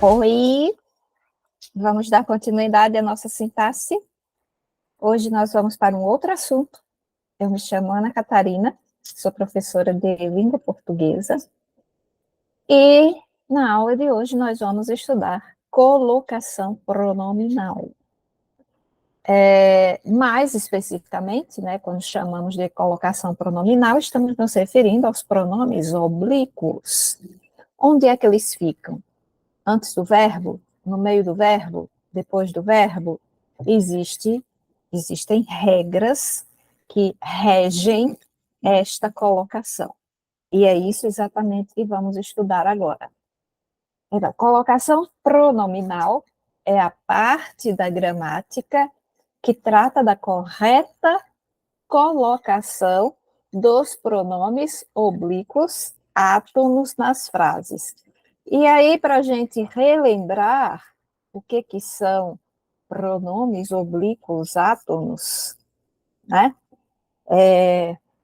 Oi, vamos dar continuidade à nossa sintaxe. Hoje nós vamos para um outro assunto. Eu me chamo Ana Catarina, sou professora de língua portuguesa. E na aula de hoje nós vamos estudar colocação pronominal. Mais especificamente, quando chamamos de colocação pronominal, estamos nos referindo aos pronomes oblíquos. Onde é que eles ficam? Antes do verbo? No meio do verbo? Depois do verbo? Existem regras que regem esta colocação. E é isso exatamente que vamos estudar agora. Então, colocação pronominal é a parte da gramática que trata da correta colocação dos pronomes oblíquos átonos nas frases. E aí, para a gente relembrar o que são pronomes oblíquos átonos, né?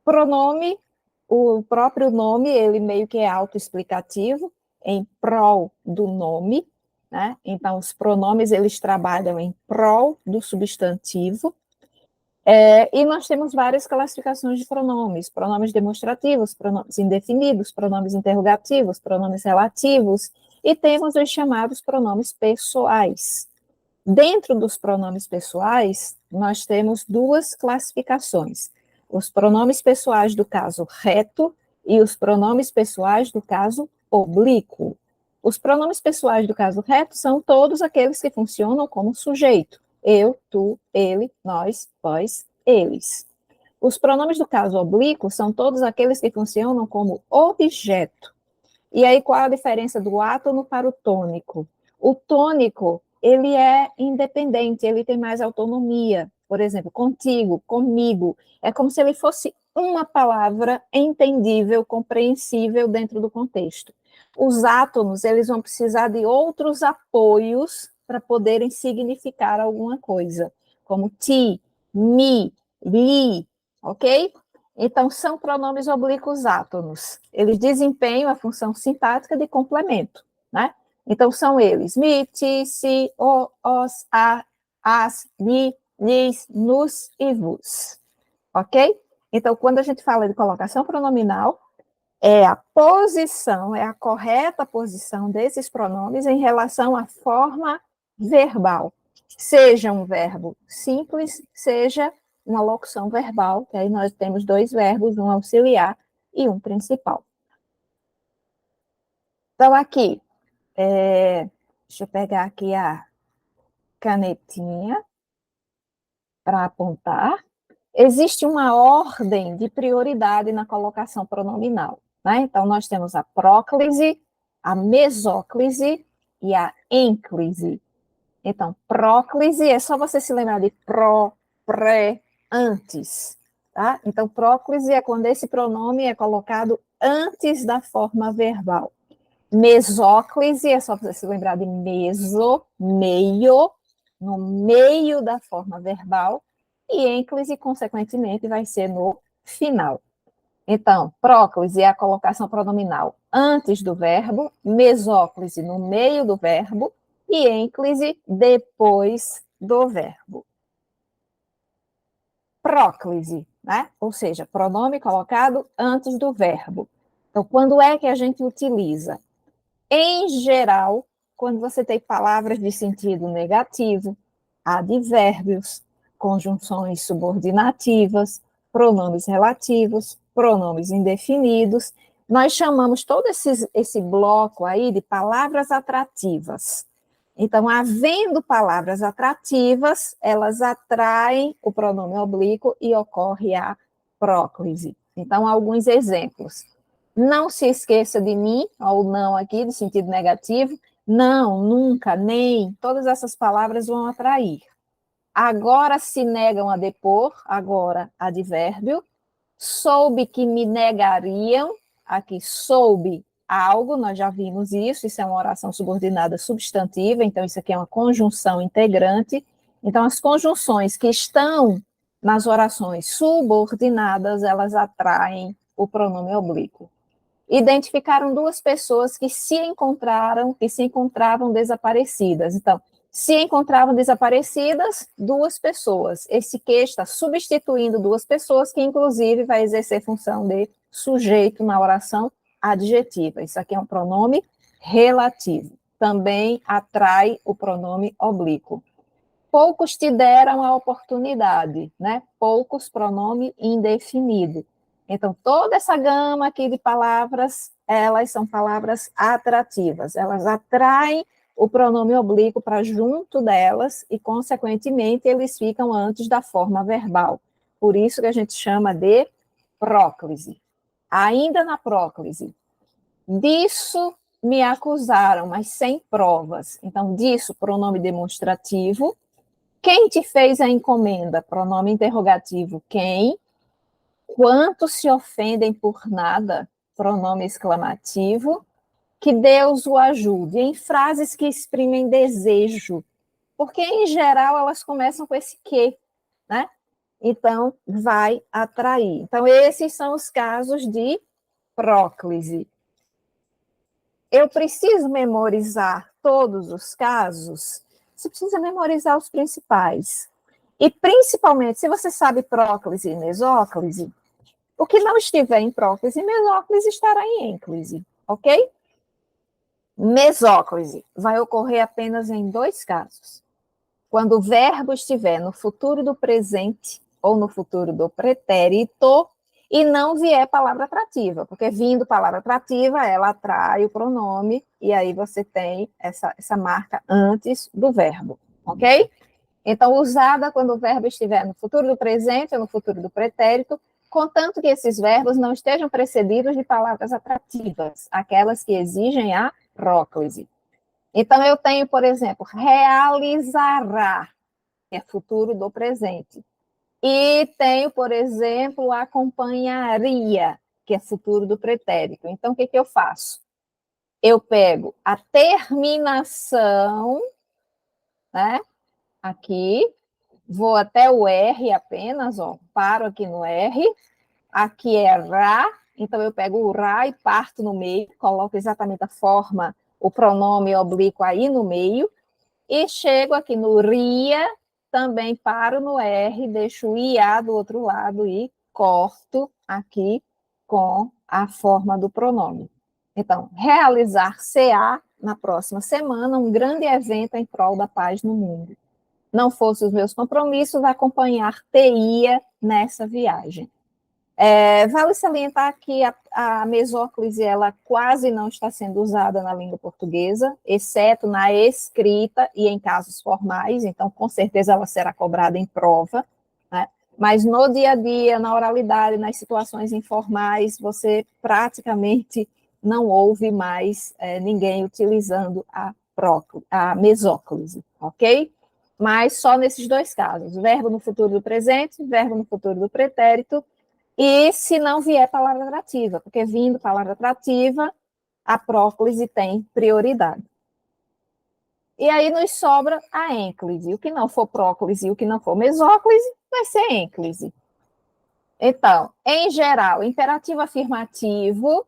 Pronome, o próprio nome, ele meio que é autoexplicativo, em prol do nome, né? Então, os pronomes, eles trabalham em prol do substantivo. E nós temos várias classificações de pronomes: pronomes demonstrativos, pronomes indefinidos, pronomes interrogativos, pronomes relativos, e temos os chamados pronomes pessoais. Dentro dos pronomes pessoais, nós temos duas classificações: os pronomes pessoais do caso reto e os pronomes pessoais do caso oblíquo. Os pronomes pessoais do caso reto são todos aqueles que funcionam como sujeito: eu, tu, ele, nós, vós, eles. Os pronomes do caso oblíquo são todos aqueles que funcionam como objeto. E aí, qual a diferença do átono para o tônico? O tônico, ele é independente, ele tem mais autonomia. Por exemplo, contigo, comigo. É como se ele fosse uma palavra entendível, compreensível dentro do contexto. Os átonos, eles vão precisar de outros apoios para poderem significar alguma coisa, como ti, mi, li, ok? Então, são pronomes oblíquos átonos. Eles desempenham a função sintática de complemento, né? Então, são eles: mi, ti, si, o, os, a, as, li, lis, nos e vos. Ok? Então, quando a gente fala de colocação pronominal, é a posição, é a correta posição desses pronomes em relação à forma verbal. Seja um verbo simples, seja uma locução verbal, que aí nós temos dois verbos, um auxiliar e um principal. Então, aqui, deixa eu pegar aqui a canetinha para apontar. Existe uma ordem de prioridade na colocação pronominal, né? Então, nós temos a próclise, a mesóclise e a ênclise. Então, próclise é só você se lembrar de pró, pré, antes, tá? Então, próclise é quando esse pronome é colocado antes da forma verbal. Mesóclise é só você se lembrar de meso, meio, no meio da forma verbal, e ênclise, consequentemente, vai ser no final. Então, próclise é a colocação pronominal antes do verbo, mesóclise no meio do verbo e ênclise depois do verbo. Próclise, né? Ou seja, pronome colocado antes do verbo. Então, quando é que a gente utiliza? Em geral, quando você tem palavras de sentido negativo, advérbios, conjunções subordinativas, pronomes relativos, pronomes indefinidos, nós chamamos todo esse bloco aí de palavras atrativas. Então, havendo palavras atrativas, elas atraem o pronome oblíquo e ocorre a próclise. Então, alguns exemplos: não se esqueça de mim, ou não aqui, de sentido negativo. Não, nunca, nem, todas essas palavras vão atrair. Agora se negam a depor, agora advérbio. Soube que me negariam, aqui soube algo, nós já vimos isso é uma oração subordinada substantiva, então isso aqui é uma conjunção integrante. Então as conjunções que estão nas orações subordinadas, elas atraem o pronome oblíquo. identificaram duas pessoas que se encontravam desaparecidas. Então, se encontravam desaparecidas, duas pessoas. Esse que está substituindo duas pessoas, que inclusive vai exercer função de sujeito na oração adjetiva. Isso aqui é um pronome relativo. Também atrai o pronome oblíquo. Poucos te deram a oportunidade, né? Poucos, pronome indefinido. Então, toda essa gama aqui de palavras, elas são palavras atrativas. Elas atraem o pronome oblíquo para junto delas e, consequentemente, eles ficam antes da forma verbal. Por isso que a gente chama de próclise. Ainda na próclise, disso me acusaram, mas sem provas. Então, disso, pronome demonstrativo. Quem te fez a encomenda? Pronome interrogativo, quem? Quantos se ofendem por nada? Pronome exclamativo. Que Deus o ajude. Em frases que exprimem desejo, porque, em geral, elas começam com esse que, né? Então, vai atrair. Então, esses são os casos de próclise. Eu preciso memorizar todos os casos? Você precisa memorizar os principais. E, principalmente, se você sabe próclise e mesóclise, o que não estiver em próclise e mesóclise estará em ênclise, ok? Mesóclise vai ocorrer apenas em dois casos. Quando o verbo estiver no futuro do presente ou no futuro do pretérito e não vier palavra atrativa, porque vindo palavra atrativa, ela atrai o pronome e aí você tem essa marca antes do verbo, ok? Então, usada quando o verbo estiver no futuro do presente ou no futuro do pretérito, contanto que esses verbos não estejam precedidos de palavras atrativas, aquelas que exigem a próclise. Então, eu tenho, por exemplo, realizará, que é futuro do presente. E tenho, por exemplo, acompanharia, que é futuro do pretérito. Então, o que eu faço? Eu pego a terminação, né, aqui, vou até o R apenas, ó, paro aqui no R, aqui é ra, então eu pego o ra e parto no meio, coloco exatamente a forma, o pronome oblíquo aí no meio, e chego aqui no ria, também paro no R, deixo o IA do outro lado e corto aqui com a forma do pronome. Então, realizar CA na próxima semana, um grande evento em prol da paz no mundo. Não fosse os meus compromissos, acompanhar TIA nessa viagem. Vale salientar que a mesóclise ela quase não está sendo usada na língua portuguesa, exceto na escrita e em casos formais, então com certeza ela será cobrada em prova, né? Mas no dia a dia, na oralidade, nas situações informais, você praticamente não ouve mais ninguém utilizando a mesóclise, ok? Mas só nesses dois casos, verbo no futuro do presente, verbo no futuro do pretérito, e se não vier palavra atrativa, porque vindo palavra atrativa, a próclise tem prioridade. E aí nos sobra a ênclise. O que não for próclise e o que não for mesóclise, vai ser ênclise. Então, em geral, imperativo afirmativo,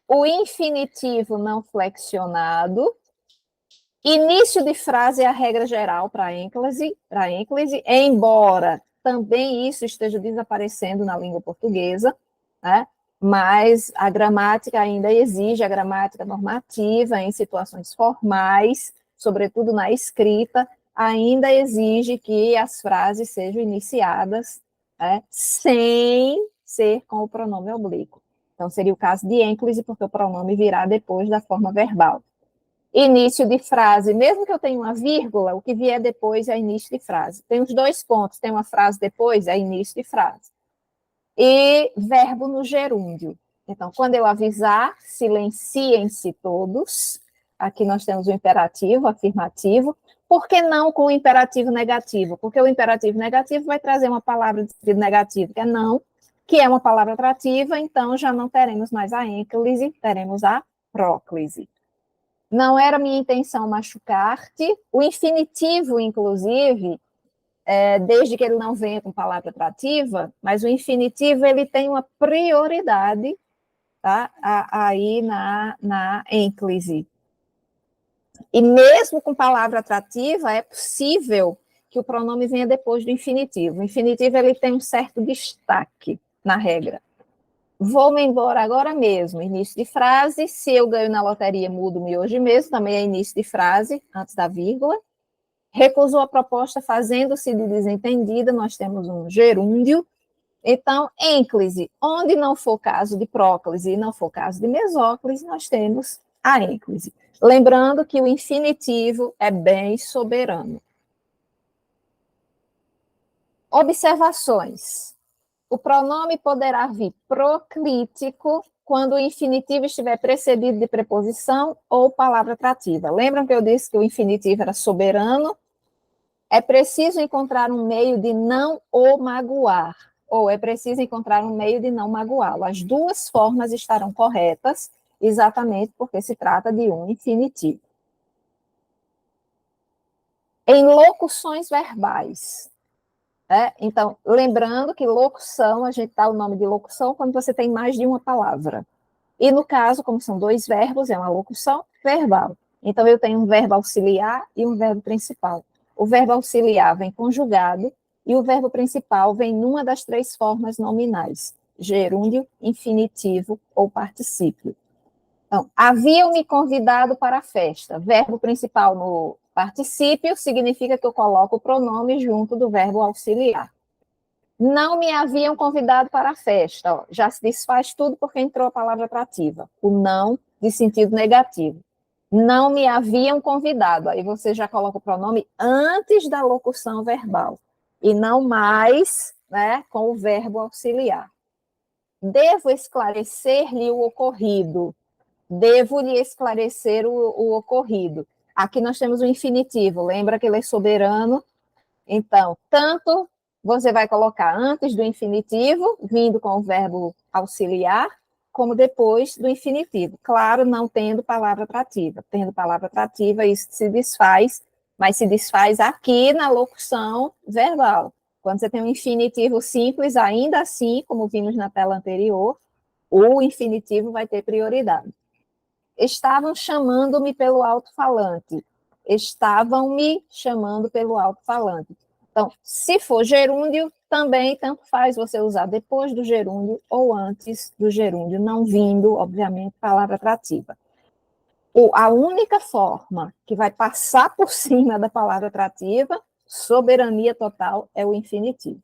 o infinitivo não flexionado, início de frase é a regra geral para ênclise, embora também isso esteja desaparecendo na língua portuguesa, né? Mas a gramática ainda exige, a gramática normativa em situações formais, sobretudo na escrita, ainda exige que as frases sejam iniciadas, né, sem ser com o pronome oblíquo. Então, seria o caso de ênclise, porque o pronome virá depois da forma verbal. Início de frase, mesmo que eu tenha uma vírgula, o que vier depois é início de frase. Tem os dois pontos, tem uma frase depois, é início de frase. E verbo no gerúndio. Então, quando eu avisar, silenciem-se todos. Aqui nós temos o imperativo afirmativo. Por que não com o imperativo negativo? Porque o imperativo negativo vai trazer uma palavra de sentido negativo, que é não, que é uma palavra atrativa, então já não teremos mais a ênclise, teremos a próclise. Não era minha intenção machucar-te. O infinitivo, inclusive, desde que ele não venha com palavra atrativa, mas o infinitivo ele tem uma prioridade tá? Aí na ênclise. E mesmo com palavra atrativa, é possível que o pronome venha depois do infinitivo. O infinitivo ele tem um certo destaque na regra. Vou-me embora agora mesmo, início de frase. Se eu ganho na loteria, mudo-me hoje mesmo, também é início de frase, antes da vírgula. Recusou a proposta fazendo-se de desentendida, nós temos um gerúndio. Então, ênclise, onde não for caso de próclise e não for caso de mesóclise, nós temos a ênclise. Lembrando que o infinitivo é bem soberano. Observações. O pronome poderá vir proclítico quando o infinitivo estiver precedido de preposição ou palavra atrativa. Lembram que eu disse que o infinitivo era soberano? É preciso encontrar um meio de não o magoar, ou é preciso encontrar um meio de não magoá-lo. As duas formas estarão corretas, exatamente porque se trata de um infinitivo. Em locuções verbais. Então, lembrando que locução, a gente dá o nome de locução quando você tem mais de uma palavra. E no caso, como são dois verbos, é uma locução verbal. Então, eu tenho um verbo auxiliar e um verbo principal. O verbo auxiliar vem conjugado e o verbo principal vem numa das três formas nominais: gerúndio, infinitivo ou particípio. Então, haviam me convidado para a festa. Verbo principal no particípio significa que eu coloco o pronome junto do verbo auxiliar. Não me haviam convidado para a festa. Ó, já se desfaz tudo porque entrou a palavra atrativa. O não de sentido negativo. Não me haviam convidado. Aí você já coloca o pronome antes da locução verbal. E não mais, né, com o verbo auxiliar. Devo esclarecer-lhe o ocorrido. Devo lhe esclarecer o ocorrido. Aqui nós temos o infinitivo. Lembra que ele é soberano? Então, tanto você vai colocar antes do infinitivo, vindo com o verbo auxiliar, como depois do infinitivo. Claro, não tendo palavra atrativa. Tendo palavra atrativa, isso se desfaz, mas se desfaz aqui na locução verbal. Quando você tem um infinitivo simples, ainda assim, como vimos na tela anterior, o infinitivo vai ter prioridade. Estavam chamando-me pelo alto-falante. Estavam me chamando pelo alto-falante. Então, se for gerúndio, também tanto faz você usar depois do gerúndio ou antes do gerúndio, não vindo, obviamente, palavra atrativa. A única forma que vai passar por cima da palavra atrativa, soberania total, é o infinitivo.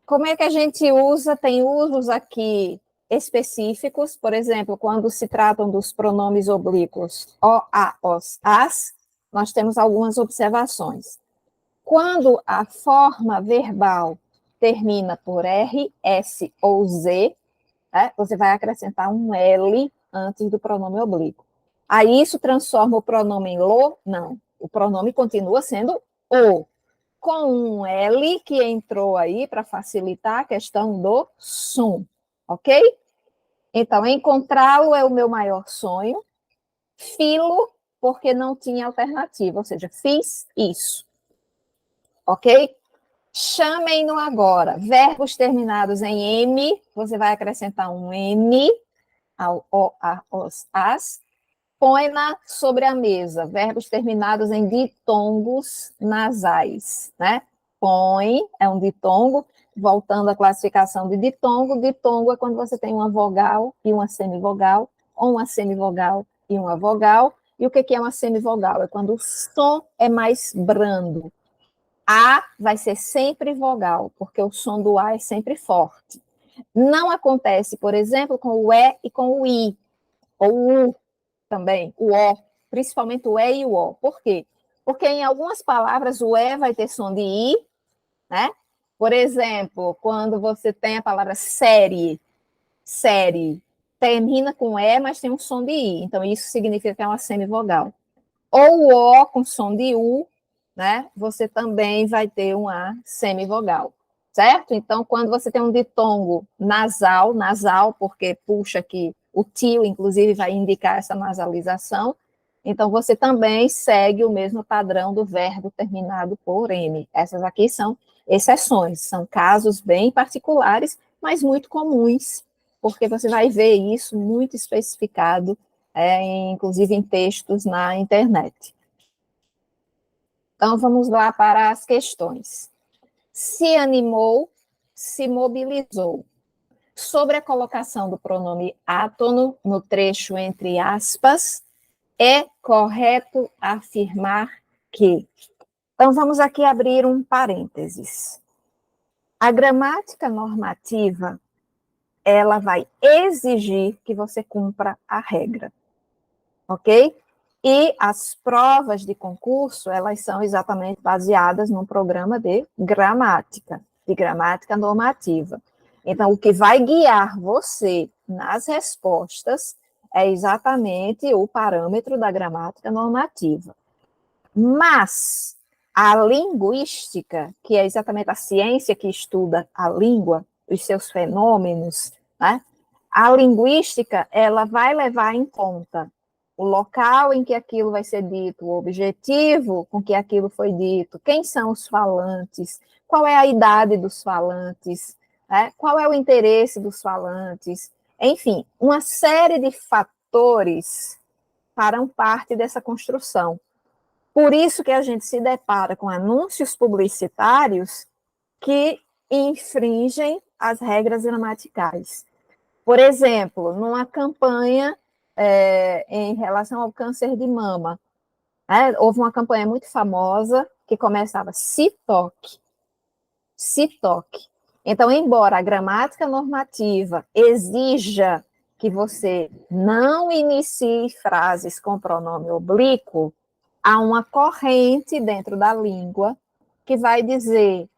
Como é que a gente usa? Tem usos aqui específicos, por exemplo, quando se tratam dos pronomes oblíquos o, a, os, as, nós temos algumas observações. Quando a forma verbal termina por R, S ou Z, você vai acrescentar um L antes do pronome oblíquo. Aí isso transforma o pronome em lo? Não. O pronome continua sendo o, com um L que entrou aí para facilitar a questão do som, ok? Então, encontrá-lo é o meu maior sonho. Filo, porque não tinha alternativa, ou seja, fiz isso. Ok? Chamem-no agora. Verbos terminados em M, você vai acrescentar um N ao O, a, os, as. Põe-na sobre a mesa. Verbos terminados em ditongos nasais, né? Põe é um ditongo. Voltando à classificação de ditongo, ditongo é quando você tem uma vogal e uma semivogal, ou uma semivogal e uma vogal. E o que é uma semivogal? É quando o som é mais brando. A vai ser sempre vogal, porque o som do A é sempre forte. Não acontece, por exemplo, com o E e com o I, ou o U também, o O, principalmente o E e o O. Por quê? Porque em algumas palavras o E vai ter som de I, né? Por exemplo, quando você tem a palavra série, termina com E, mas tem um som de I. Então, isso significa que é uma semivogal. Ou o O com som de U, né? Você também vai ter um A semivogal, certo? Então, quando você tem um ditongo nasal, porque puxa aqui, o tio, inclusive, vai indicar essa nasalização, então você também segue o mesmo padrão do verbo terminado por N. Essas aqui são exceções, são casos bem particulares mas muito comuns, porque você vai ver isso muito especificado, inclusive em textos na internet. Então, vamos lá para as questões. Se animou, se mobilizou. Sobre a colocação do pronome átono no trecho entre aspas, é correto afirmar que. Então, vamos aqui abrir um parênteses. A gramática normativa, ela vai exigir que você cumpra a regra, ok? E as provas de concurso, elas são exatamente baseadas num programa de gramática normativa. Então, o que vai guiar você nas respostas é exatamente o parâmetro da gramática normativa. Mas a linguística, que é exatamente a ciência que estuda a língua, os seus fenômenos, né? A linguística, ela vai levar em conta o local em que aquilo vai ser dito, o objetivo com que aquilo foi dito, quem são os falantes, qual é a idade dos falantes, né? Qual é o interesse dos falantes, enfim, uma série de fatores farão parte dessa construção. Por isso que a gente se depara com anúncios publicitários que infringem as regras gramaticais. Por exemplo, numa campanha em relação ao câncer de mama, houve uma campanha muito famosa que começava se toque, se toque. Então, embora a gramática normativa exija que você não inicie frases com pronome oblíquo, há uma corrente dentro da língua que vai dizer: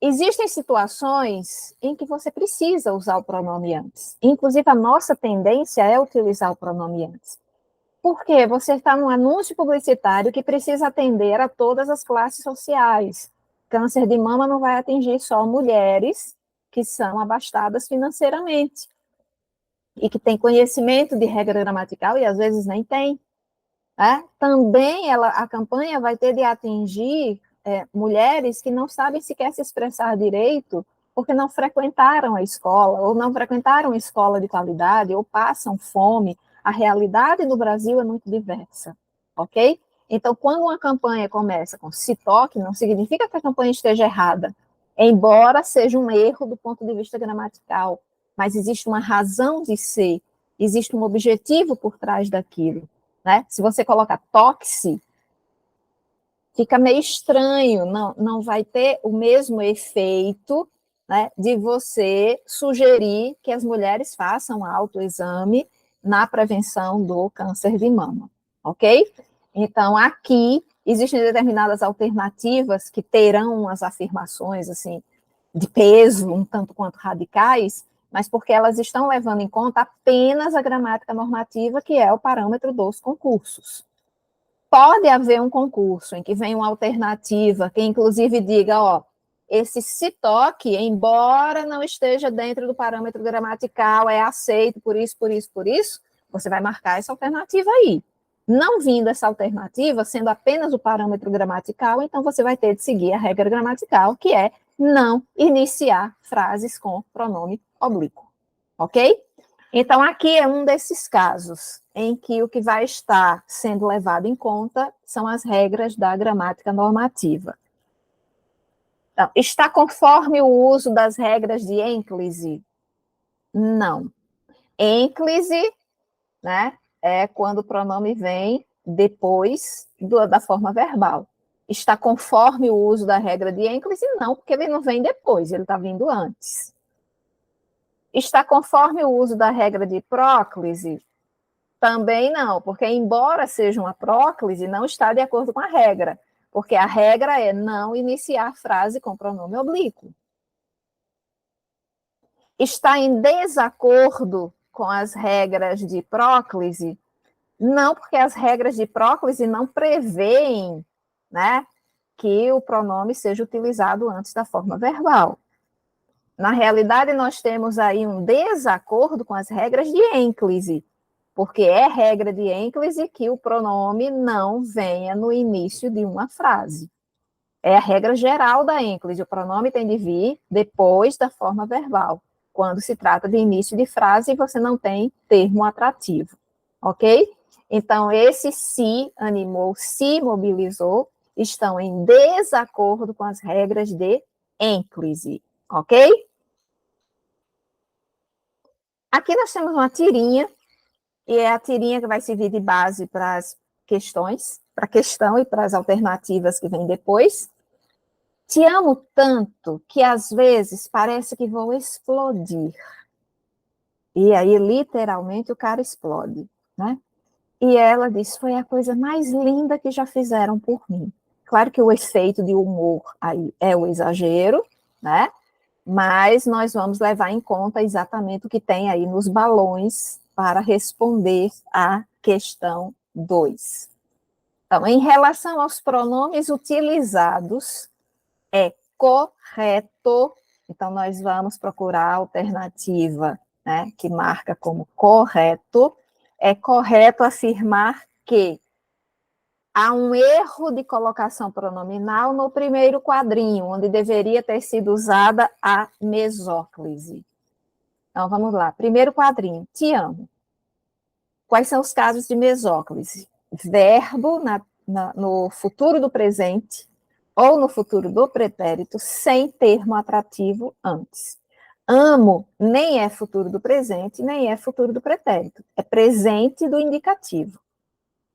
existem situações em que você precisa usar o pronome antes. Inclusive, a nossa tendência é utilizar o pronome antes. Porque você está num anúncio publicitário que precisa atender a todas as classes sociais. Câncer de mama não vai atingir só mulheres que são abastadas financeiramente e que têm conhecimento de regra gramatical e às vezes nem tem. Também a campanha vai ter de atingir mulheres que não sabem sequer se expressar direito porque não frequentaram a escola, ou não frequentaram escola de qualidade, ou passam fome. A realidade no Brasil é muito diversa, ok? Então, quando uma campanha começa com se toque, não significa que a campanha esteja errada, embora seja um erro do ponto de vista gramatical, mas existe uma razão de ser, existe um objetivo por trás daquilo. Né? Se você coloca toque, fica meio estranho, não vai ter o mesmo efeito, né, de você sugerir que as mulheres façam autoexame na prevenção do câncer de mama, ok? Então, aqui, existem determinadas alternativas que terão as afirmações, assim, de peso, um tanto quanto radicais, mas porque elas estão levando em conta apenas a gramática normativa, que é o parâmetro dos concursos. Pode haver um concurso em que venha uma alternativa, que inclusive diga, esse se toque, embora não esteja dentro do parâmetro gramatical, é aceito por isso, por isso, por isso, você vai marcar essa alternativa aí. Não vindo essa alternativa, sendo apenas o parâmetro gramatical, então você vai ter de seguir a regra gramatical, que é não iniciar frases com pronome oblíquo, ok? Então, aqui é um desses casos em que o que vai estar sendo levado em conta são as regras da gramática normativa. Então, está conforme o uso das regras de ênclise? Não. Ênclise, né, é quando o pronome vem depois da forma verbal. Está conforme o uso da regra de ênclise? Não, porque ele não vem depois, ele está vindo antes. Está conforme o uso da regra de próclise? Também não, porque embora seja uma próclise, não está de acordo com a regra, porque a regra é não iniciar frase com pronome oblíquo. Está em desacordo com as regras de próclise? Não, porque as regras de próclise não prevêem, né, que o pronome seja utilizado antes da forma verbal. Na realidade, nós temos aí um desacordo com as regras de ênclise, porque é regra de ênclise que o pronome não venha no início de uma frase. É a regra geral da ênclise, o pronome tem de vir depois da forma verbal. quando se trata de início de frase e você não tem termo atrativo, ok? Então, esse se animou, se mobilizou, estão em desacordo com as regras de ênclise, ok? Aqui nós temos uma tirinha, e é a tirinha que vai servir de base para as questões, para a questão e para as alternativas que vêm depois. Te amo tanto que às vezes parece que vou explodir. E aí, literalmente, o cara explode, né? E ela diz, foi a coisa mais linda que já fizeram por mim. Claro que o efeito de humor aí é o exagero, né? Mas nós vamos levar em conta exatamente o que tem aí nos balões para responder à questão 2. Então, em relação aos pronomes utilizados, é correto. Então, nós vamos procurar a alternativa, né, que marca como correto. É correto afirmar que há um erro de colocação pronominal no primeiro quadrinho, onde deveria ter sido usada a mesóclise. Então, vamos lá. Primeiro quadrinho, te amo. Quais são os casos de mesóclise? Verbo no futuro do presente ou no futuro do pretérito sem termo atrativo antes. Amo nem é futuro do presente, nem é futuro do pretérito. É presente do indicativo.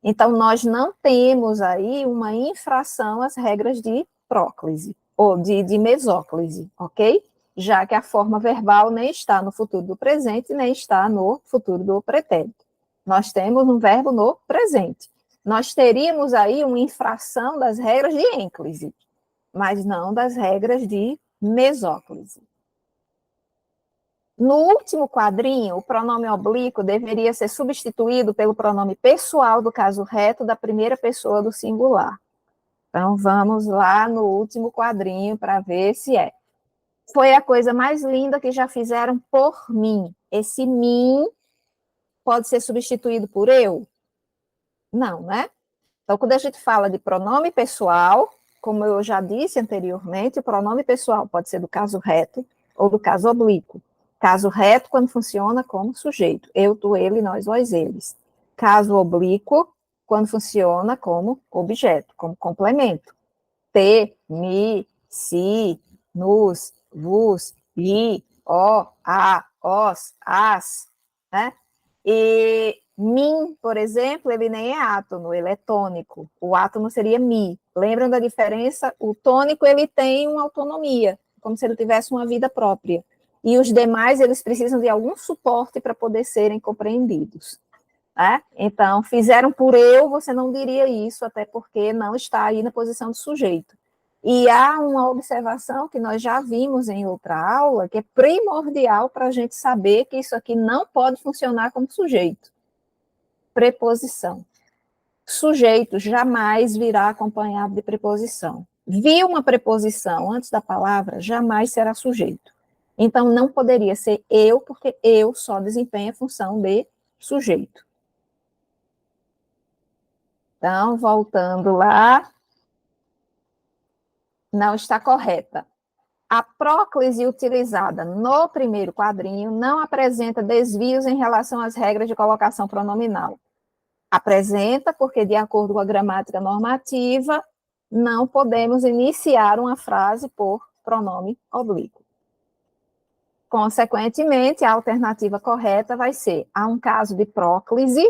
Então, nós não temos aí uma infração às regras de próclise, ou de mesóclise, ok? Já que a forma verbal nem está no futuro do presente, nem está no futuro do pretérito. Nós temos um verbo no presente. Nós teríamos aí uma infração das regras de ênclise, mas não das regras de mesóclise. No último quadrinho, o pronome oblíquo deveria ser substituído pelo pronome pessoal do caso reto da primeira pessoa do singular. Então, vamos lá no último quadrinho para ver se é. Foi a coisa mais linda que já fizeram por mim. Esse mim pode ser substituído por eu? Não, né? Então, quando a gente fala de pronome pessoal, como eu já disse anteriormente, o pronome pessoal pode ser do caso reto ou do caso oblíquo. Caso reto, quando funciona como sujeito. Eu, tu, ele, nós, vós, eles. Caso oblíquo, quando funciona como objeto, como complemento. Te, mi, si, nos, vos, li, ó, a, os, as, né? E mim, por exemplo, ele nem é átono, ele é tônico. O átono seria mi. Lembram da diferença? O tônico, ele tem uma autonomia, como se ele tivesse uma vida própria. E os demais, eles precisam de algum suporte para poder serem compreendidos. Né? Então, fizeram por eu, você não diria isso, até porque não está aí na posição de sujeito. E há uma observação que nós já vimos em outra aula, que é primordial para a gente saber que isso aqui não pode funcionar como sujeito. Preposição. Sujeito jamais virá acompanhado de preposição. Viu uma preposição antes da palavra, jamais será sujeito. Então, não poderia ser eu, porque eu só desempenha a função de sujeito. Então, voltando lá, não está correta. A próclise utilizada no primeiro quadrinho não apresenta desvios em relação às regras de colocação pronominal. Apresenta, porque, de acordo com a gramática normativa, não podemos iniciar uma frase por pronome oblíquo. Consequentemente, a alternativa correta vai ser: há um caso de próclise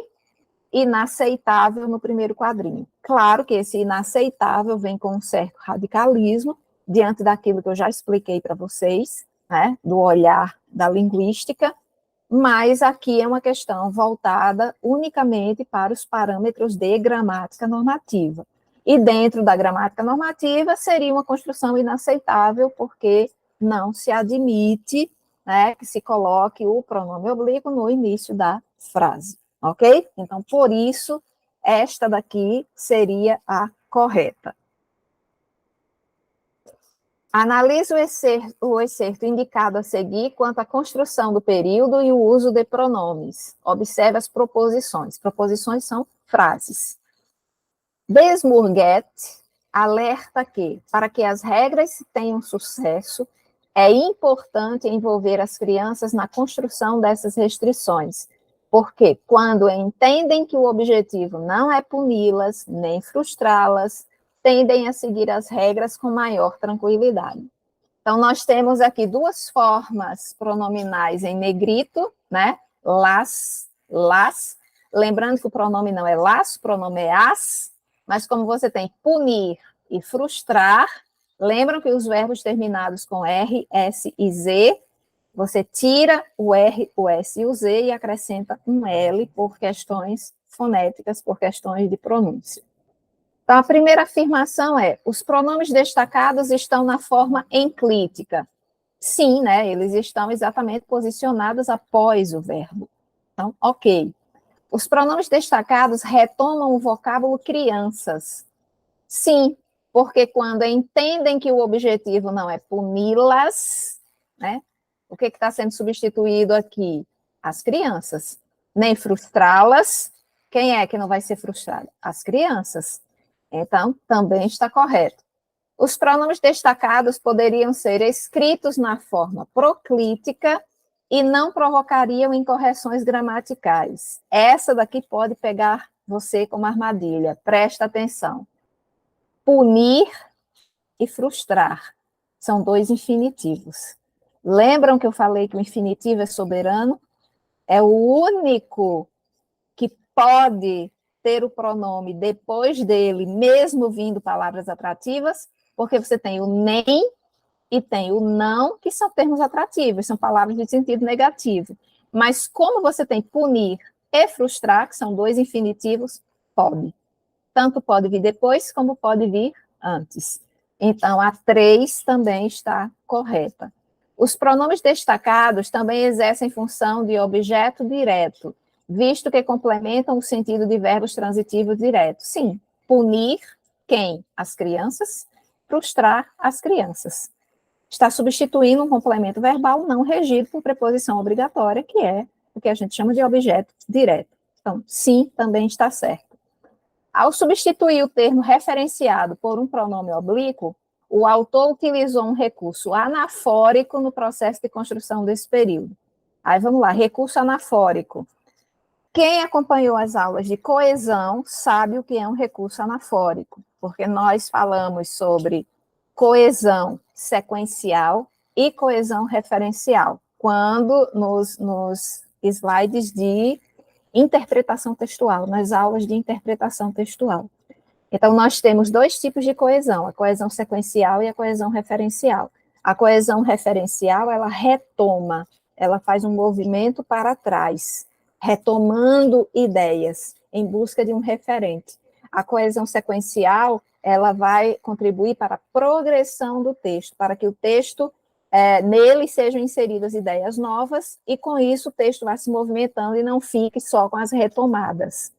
inaceitável no primeiro quadrinho. Claro que esse inaceitável vem com um certo radicalismo, diante daquilo que eu já expliquei para vocês, né, do olhar da linguística, mas aqui é uma questão voltada unicamente para os parâmetros de gramática normativa. E dentro da gramática normativa seria uma construção inaceitável, porque não se admite, né, que se coloque o pronome oblíquo no início da frase, ok? Então, por isso, esta daqui seria a correta. Analise o excerto indicado a seguir quanto à construção do período e o uso de pronomes. Observe as proposições. Proposições são frases. Desmurguet alerta que, para que as regras tenham sucesso, é importante envolver as crianças na construção dessas restrições, porque quando entendem que o objetivo não é puni-las, nem frustrá-las, tendem a seguir as regras com maior tranquilidade. Então, nós temos aqui duas formas pronominais em negrito, né? Las. Lembrando que o pronome não é las, o pronome é as, mas como você tem punir e frustrar, lembram que os verbos terminados com R, S e Z, você tira o R, o S e o Z e acrescenta um L por questões fonéticas, por questões de pronúncia. Então, a primeira afirmação é: os pronomes destacados estão na forma enclítica. Sim, né? Eles estão exatamente posicionados após o verbo. Então, ok. Os pronomes destacados retomam o vocábulo crianças. Sim, porque quando entendem que o objetivo não é puni-las, né? O que está sendo substituído aqui? As crianças. Nem frustrá-las. Quem é que não vai ser frustrado? As crianças. Então, também está correto. Os pronomes destacados poderiam ser escritos na forma proclítica e não provocariam incorreções gramaticais. Essa daqui pode pegar você como armadilha. Presta atenção. Punir e frustrar são dois infinitivos. Lembram que eu falei que o infinitivo é soberano? É o único que pode ter o pronome depois dele, mesmo vindo palavras atrativas, porque você tem o nem e tem o não, que são termos atrativos, são palavras de sentido negativo. Mas como você tem punir e frustrar, que são dois infinitivos, pode. Tanto pode vir depois, como pode vir antes. Então, a 3 também está correta. Os pronomes destacados também exercem função de objeto direto, visto que complementam o sentido de verbos transitivos diretos. Sim, punir quem? As crianças, frustrar as crianças. Está substituindo um complemento verbal não regido por preposição obrigatória, que é o que a gente chama de objeto direto. Então, sim, também está certo. Ao substituir o termo referenciado por um pronome oblíquo, o autor utilizou um recurso anafórico no processo de construção desse período. Aí vamos lá, recurso anafórico. Quem acompanhou as aulas de coesão sabe o que é um recurso anafórico, porque nós falamos sobre coesão sequencial e coesão referencial, quando nos slides de interpretação textual, nas aulas de interpretação textual. Então, nós temos dois tipos de coesão, a coesão sequencial e a coesão referencial. A coesão referencial, ela retoma, ela faz um movimento para trás, retomando ideias, em busca de um referente. A coesão sequencial, ela vai contribuir para a progressão do texto, para que o texto, nele sejam inseridas ideias novas, e com isso o texto vai se movimentando e não fique só com as retomadas.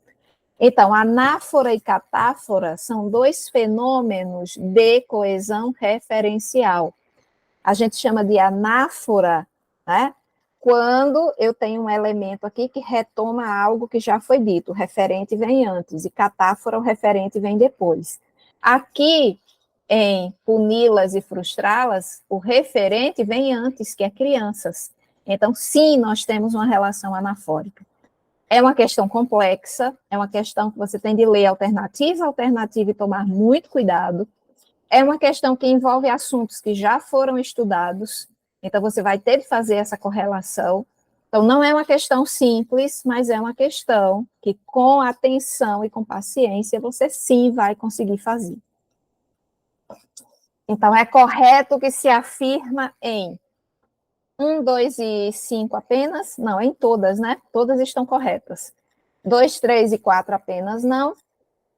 Então, anáfora e catáfora são dois fenômenos de coesão referencial. A gente chama de anáfora, né? Quando eu tenho um elemento aqui que retoma algo que já foi dito, o referente vem antes, e catáfora, o referente vem depois. Aqui, em puni-las e frustrá-las, o referente vem antes, que é crianças. Então, sim, nós temos uma relação anafórica. É uma questão complexa, é uma questão que você tem de ler alternativa a alternativa e tomar muito cuidado. É uma questão que envolve assuntos que já foram estudados, então você vai ter que fazer essa correlação. Então, não é uma questão simples, mas é uma questão que, com atenção e com paciência, você sim vai conseguir fazer. Então, é correto que se afirma em 1, 2 e 5 apenas? Não, em todas, né? Todas estão corretas. 2, 3 e 4 apenas não.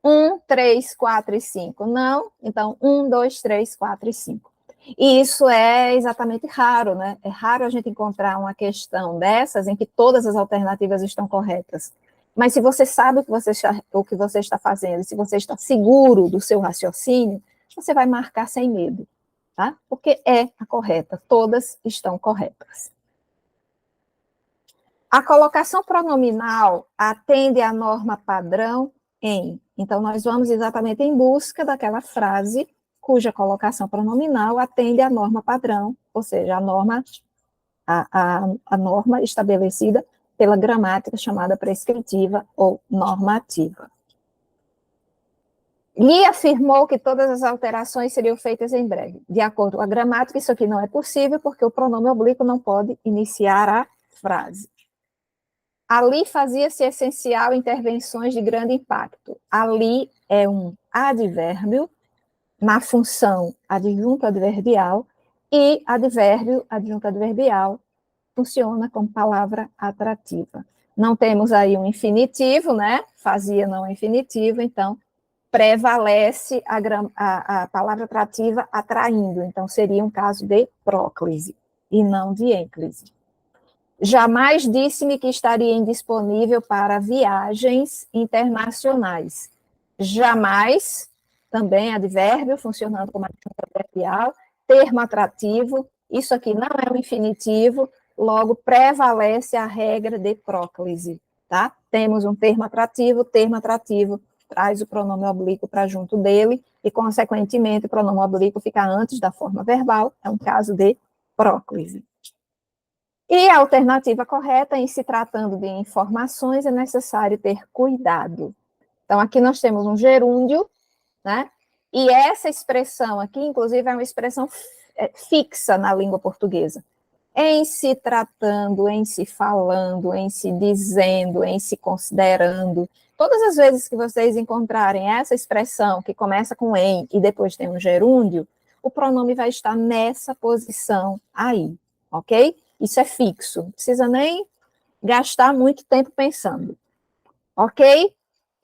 1, 3, 4 e 5 não. Então, 1, 2, 3, 4 e 5. E isso é exatamente raro, né? É raro a gente encontrar uma questão dessas em que todas as alternativas estão corretas. Mas se você sabe o que você está fazendo, se você está seguro do seu raciocínio, você vai marcar sem medo. Tá? Porque é a correta, todas estão corretas. A colocação pronominal atende à norma padrão em. Então, nós vamos exatamente em busca daquela frase cuja colocação pronominal atende à norma padrão ou seja, a norma estabelecida pela gramática chamada prescritiva ou normativa. Lee afirmou que todas as alterações seriam feitas em breve. De acordo com a gramática, isso aqui não é possível, porque o pronome oblíquo não pode iniciar a frase. Ali fazia-se essencial intervenções de grande impacto. Ali é um advérbio na função adjunto adverbial, e advérbio adjunto adverbial funciona como palavra atrativa. Não temos aí um infinitivo, né? Fazia não é infinitivo, então prevalece a palavra atrativa atraindo. Então seria um caso de próclise e não de ênclise. Jamais disse-me que estaria indisponível para viagens internacionais. Jamais, também advérbio, funcionando como adjunto adverbial, termo atrativo, isso aqui não é um infinitivo, logo prevalece a regra de próclise, tá? Temos um termo atrativo traz o pronome oblíquo para junto dele, e, consequentemente, o pronome oblíquo fica antes da forma verbal, é um caso de próclise. E a alternativa correta, em se tratando de informações, é necessário ter cuidado. Então, aqui nós temos um gerúndio, né? E essa expressão aqui, inclusive, é uma expressão fixa na língua portuguesa. Em se tratando, em se falando, em se dizendo, em se considerando. Todas as vezes que vocês encontrarem essa expressão que começa com em e depois tem um gerúndio, o pronome vai estar nessa posição aí, ok? Isso é fixo, não precisa nem gastar muito tempo pensando, ok?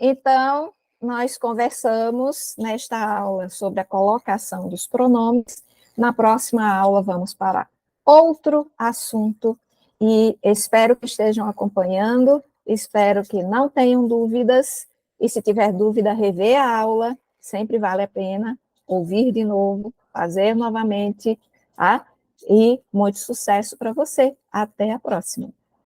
Então, nós conversamos nesta aula sobre a colocação dos pronomes. Na próxima aula, vamos para outro assunto e espero que estejam acompanhando, espero que não tenham dúvidas, e se tiver dúvida, rever a aula, sempre vale a pena ouvir de novo, fazer novamente, tá? E muito sucesso para você. Até a próxima.